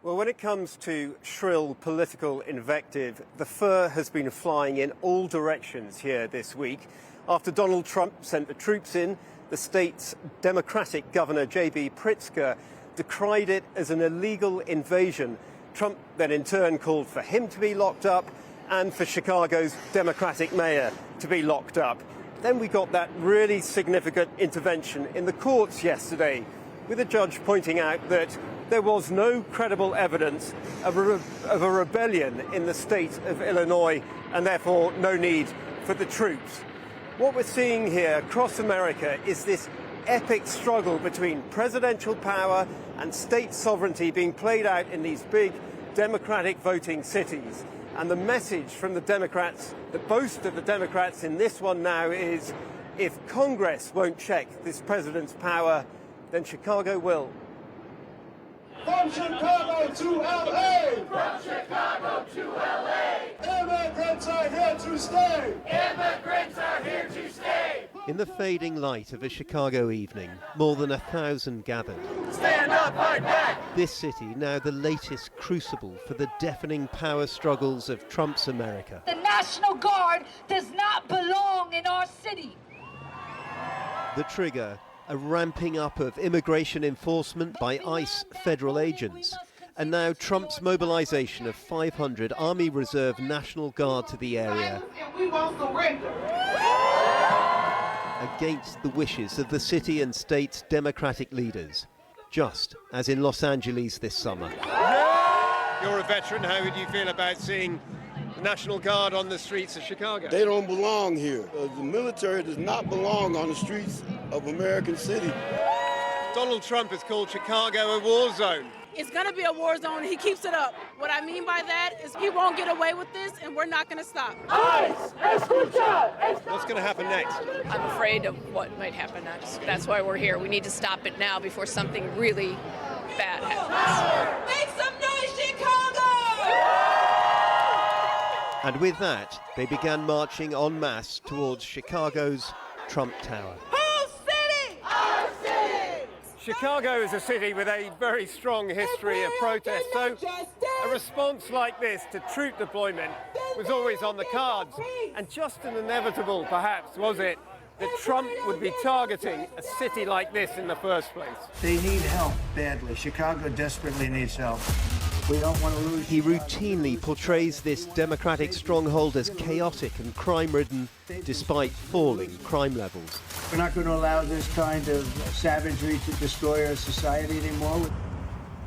Well, when it comes to shrill political invective, the fur has been flying in all directions here this week. After Donald Trump sent the troops in, the state's Democratic Governor J.B. Pritzker decried it as an illegal invasion. Trump then in turn called for him to be locked up and for Chicago's Democratic mayor to be locked up. Then we got that really significant intervention in the courts yesterday, with a judge pointing out that there was no credible evidence of a rebellion in the state of Illinois and therefore no need for the troops. What we're seeing here across America is this epic struggle between presidential power and state sovereignty being played out in these big Democratic voting cities. And the message from the Democrats, the boast of the Democrats in this one now is, if Congress won't check this president's power, then Chicago will. From Chicago to L.A. From Chicago to L.A. Immigrants are here to stay. Immigrants are here to stay. In the fading light of a Chicago evening, more than 1,000 gathered. Stand up, fight back. This city now the latest crucible for the deafening power struggles of Trump's America. The National Guard does not belong in our city. The trigger, a ramping up of immigration enforcement by ICE federal agents. And now Trump's mobilization of 500 Army Reserve National Guard to the area. And we won't surrender. Against the wishes of the city and state's Democratic leaders, just as in Los Angeles this summer. You're a veteran. How would you feel about seeing the National Guard on the streets of Chicago? They don't belong here. The military does not belong on the streets of American City. Donald Trump has called Chicago a war zone. It's going to be a war zone. He keeps it up. What I mean by that is he won't get away with this, and we're not going to stop. What's going to happen next? I'm afraid of what might happen next. That's why we're here. We need to stop it now before something really bad happens. Make some noise, Chicago! And with that, they began marching en masse towards Chicago's Trump Tower. Chicago is a city with a very strong history of protest, so a response like this to troop deployment was always on the cards. And just as inevitable, perhaps, was it, that Trump would be targeting a city like this in the first place. They need help badly. Chicago desperately needs help. We don't want to lose. He routinely portrays this Democratic stronghold as chaotic and crime-ridden, despite falling crime levels. We're not going to allow this kind of savagery to destroy our society anymore.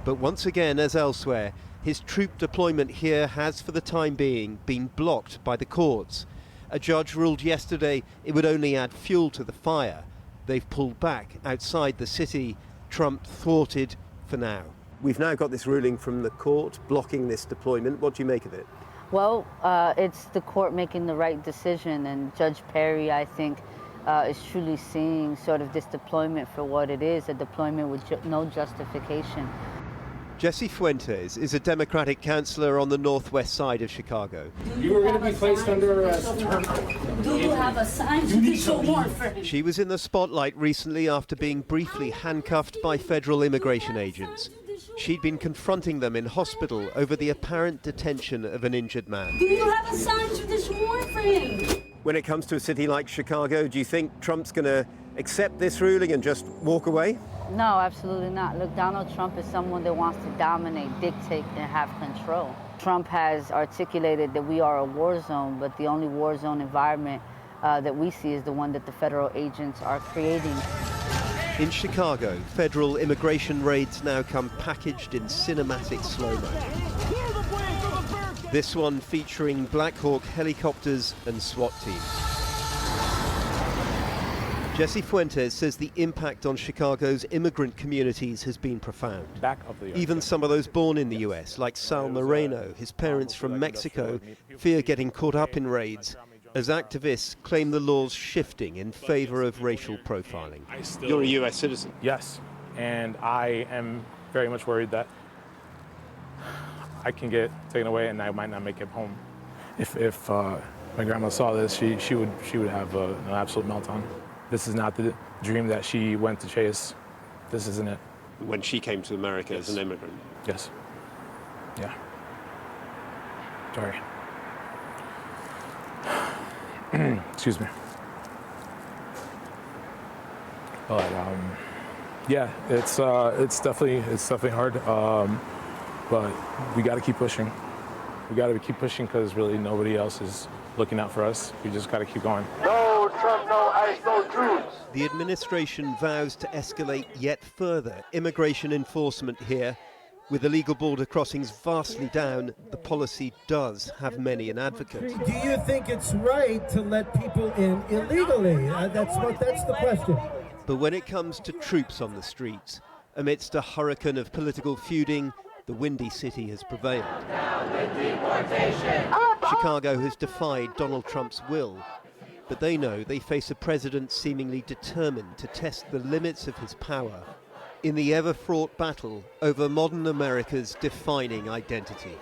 But once again, as elsewhere, his troop deployment here has, for the time being, been blocked by the courts. A judge ruled yesterday it would only add fuel to the fire. They've pulled back outside the city. Trump thwarted for now. We've now got this ruling from the court blocking this deployment. What do you make of it? Well, it's the court making the right decision, and Judge Perry, I think, is truly seeing sort of this deployment for what it is, a deployment with no justification. Jesse Fuentes is a Democratic councillor on the northwest side of Chicago. You were going to be placed under arrest. Do you have a signed judicial warrant for him? She was in the spotlight recently after being briefly handcuffed by federal immigration agents. She'd been confronting them in hospital over the apparent detention of an injured man. Do you have a signed judicial warrant for him? When it comes to a city like Chicago, do you think Trump's going to accept this ruling and just walk away? No, absolutely not. Look, Donald Trump is someone that wants to dominate, dictate, and have control. Trump has articulated that we are a war zone, but the only war zone environment that we see is the one that the federal agents are creating. In Chicago, federal immigration raids now come packaged in cinematic slow-mo. This one featuring Black Hawk helicopters and SWAT teams. Jesse Fuentes says the impact on Chicago's immigrant communities has been profound. Even some of those born in the US, like Sal Moreno, his parents from Mexico, fear getting caught up in raids, as activists claim the law's shifting in favor of racial profiling. You're a US citizen. Yes, and I am very much worried that I can get taken away and I might not make it home. If my grandma saw this, she would have an absolute meltdown. This is not the dream that she went to chase. This isn't it. When she came to America as an immigrant. Yes. Yeah. Sorry. Excuse me. But yeah, it's definitely hard. But we got to keep pushing. We got to keep pushing because really nobody else is looking out for us. We just got to keep going. No Trump, no ICE, no troops. The administration vows to escalate yet further immigration enforcement here. With illegal border crossings vastly down, the policy does have many an advocate. Do you think it's right to let people in illegally? That's the question. But when it comes to troops on the streets, amidst a hurricane of political feuding, the Windy City has prevailed. Chicago has defied Donald Trump's will, but they know they face a president seemingly determined to test the limits of his power in the ever-fraught battle over modern America's defining identity.